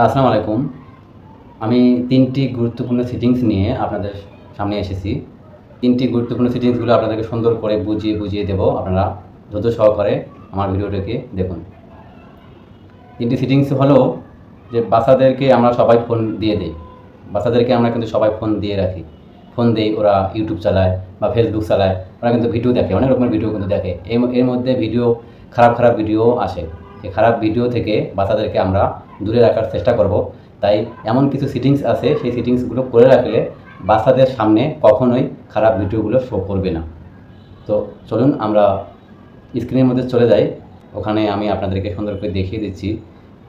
আসসালামু আলাইকুম। আমি ৩টি গুরুত্বপূর্ণ সেটিংস নিয়ে আপনাদের সামনে এসেছি। ৩টি গুরুত্বপূর্ণ সেটিংসগুলো আপনাদেরকে সুন্দর করে বুঝিয়ে দেব। আপনারা ধৈর্য সহকারে আমার ভিডিওটাকে দেখুন। ৩টি সেটিংস হলো যে বাচ্চাদেরকে আমরা সবাই ফোন দিয়ে দেই। বাচ্চাদেরকে আমরা কিন্তু সবাই ফোন দিয়ে রাখি। ফোন দেই, ওরা ইউটিউব চালায় বা ফেসবুক চালায়। ওরা কিন্তু ভিডিও দেখে, অনেক রকমের ভিডিও কিন্তু দেখে। এর মধ্যে খারাপ ভিডিও আসে। এই খারাপ ভিডিও থেকে বাচ্চাদেরকে আমরা দূরে রাখার চেষ্টা করব। তাই এমন কিছু সেটিংস আছে, সেই সেটিংসগুলো করে রাখলে বাচ্চাদের সামনে কখনোই খারাপ ভিডিওগুলো শো করবে না। তো চলুন আমরা স্ক্রিনের মধ্যে চলে যাই। ওখানে আমি আপনাদেরকে সুন্দর করে দেখিয়ে দিচ্ছি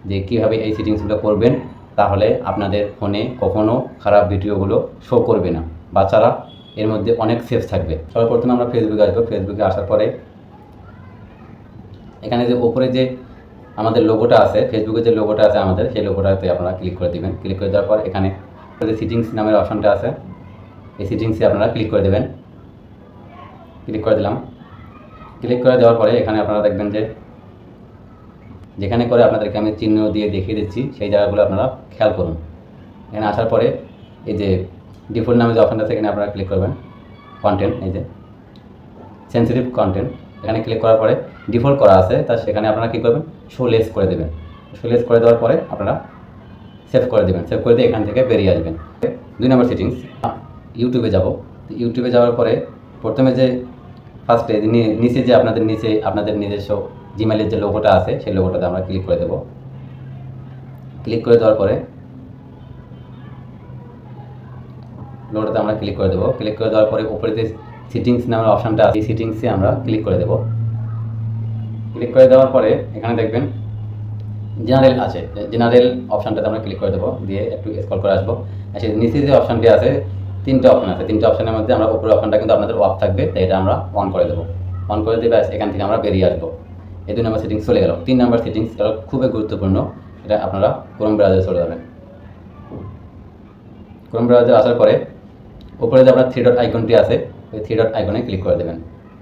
যে কীভাবে এই সেটিংসগুলো করবেন। তাহলে আপনাদের ফোনে কখনও খারাপ ভিডিওগুলো শো করবে না। বাচ্চারা এর মধ্যে অনেক সেফ থাকবে। সর্বপ্রথমে আমরা ফেসবুকে আসবো। ফেসবুকে আসার পরে এখানে যে ওপরে যে আমাদের লোগোটা আছে, ফেসবুকের যে লোগোটা আছে আমাদের, সেই লোগোটাতে আপনারা ক্লিক করে দেবেন। ক্লিক করে দেওয়ার পর এখানে যে সেটিংস নামের অপশনটা আছে, এই সেটিংসে আপনারা ক্লিক করে দেবেন। ক্লিক করে দিলাম। ক্লিক করে দেওয়ার পরে এখানে আপনারা দেখবেন যে যেখানে করে আপনাদেরকে আমি চিহ্ন দিয়ে দেখিয়ে দিচ্ছি, সেই জায়গাগুলো আপনারা খেয়াল করুন। এখানে আসার পরে এই যে ডিফল্ট নামে যে অপশনটা আছে, এখানে আপনারা ক্লিক করবেন। কন্টেন্ট, এই যে সেন্সিটিভ কন্টেন্ট, এখানে ক্লিক করার পরে ডিফল্ট করা আছে, তা সেখানে আপনারা কী করবেন, শো লেস করে দেবেন। শো লেস করে দেওয়ার পরে আপনারা সেভ করে দেবেন। সেভ করে দিয়ে এখান থেকে বেরিয়ে আসবেন। 2 নম্বর সেটিংস, ইউটিউবে যাব। ইউটিউবে যাওয়ার পরে প্রথমে যে ফার্স্টে নিচে যে আপনাদের নিজস্ব জিমেলের যে লোগোটা আছে, সেই লোগোটাতে আমরা ক্লিক করে দেব। ক্লিক করে দেওয়ার পরে লোগোটাতে আমরা ক্লিক করে দেবো। ক্লিক করে দেওয়ার পরে উপরে যে সেটিংস নামের অপশানটা আছে, এই সেটিংসে আমরা ক্লিক করে দেব। ক্লিক করে দেওয়ার পরে এখানে দেখবেন জেনারেল আছে, জেনারেল অপশানটাতে আমরা ক্লিক করে দেবো। দিয়ে একটু স্ক্রল করে আসবো। নিচে যে অপশানটি আছে, 3টে অপশান আছে। 3টে অপশানের মধ্যে আমরা উপরের অপশানটা কিন্তু আপনাদের অফ থাকবে, তাই এটা আমরা অন করে দেবো। অন করে দিয়ে এখান থেকে আমরা বেরিয়ে আসবো। এই 2 নম্বর সেটিংস চলে গেল। 3 নম্বর সেটিংস, এটা খুবই গুরুত্বপূর্ণ। এটা আপনারা ক্রোম ব্রাউজারে চলে যাবেন। ক্রোম ব্রাউজারে আসার পরে উপরে যে আপনার 3 ডট আইকনটি আছে, ওই 3 ডট আইকনে ক্লিক করে দেবেন।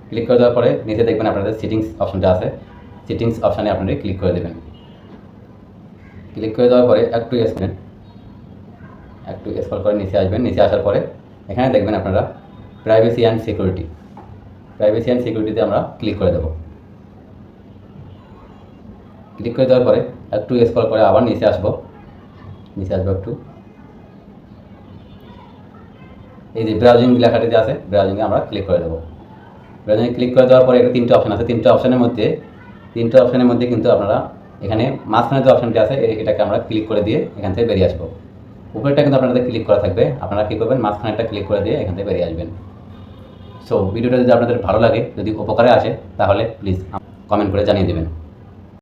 ক্লিক করে দেওয়ার পরে নিচে দেখবেন আপনাদের সেটিংস অপশানটা আছে, সেটিংস অপশানে আপনারা ক্লিক করে দেবেন। ক্লিক করে দেওয়ার পরে একটু স্ক্রল করে নিচে আসবেন। নিচে আসার পরে এখানে দেখবেন আপনারা privacy and security. Privacy and সিকিউরিটিতে আমরা ক্লিক করে দেব। ক্লিক করে দেওয়ার পরে একটু স্ক্রল করে আবার নিচে আসবো একটু। এই যে ব্রাউজিং লেখাটি যে আছে, ব্রাউজিংয়ে আমরা ক্লিক করে দেবো। ব্রাউজিংয়ে ক্লিক করে দেওয়ার পরে একটা 3টে অপশান আছে। 3টে অপশানের মধ্যে কিন্তু আপনারা এখানে মাঝখানে যে অপশানটি আছে, এটাকে আমরা ক্লিক করে দিয়ে এখান থেকে বেরিয়ে আসবো। উপরেরটা কিন্তু আপনাদের ক্লিক করা থাকবে, আপনারা কী করবেন, মাঝখানেরটা ক্লিক করে দিয়ে এখান থেকে বেরিয়ে আসবেন। সো ভিডিওটা যদি আপনাদের ভালো লাগে, যদি উপকারে আসে, তাহলে প্লিজ কমেন্ট করে জানিয়ে দেবেন।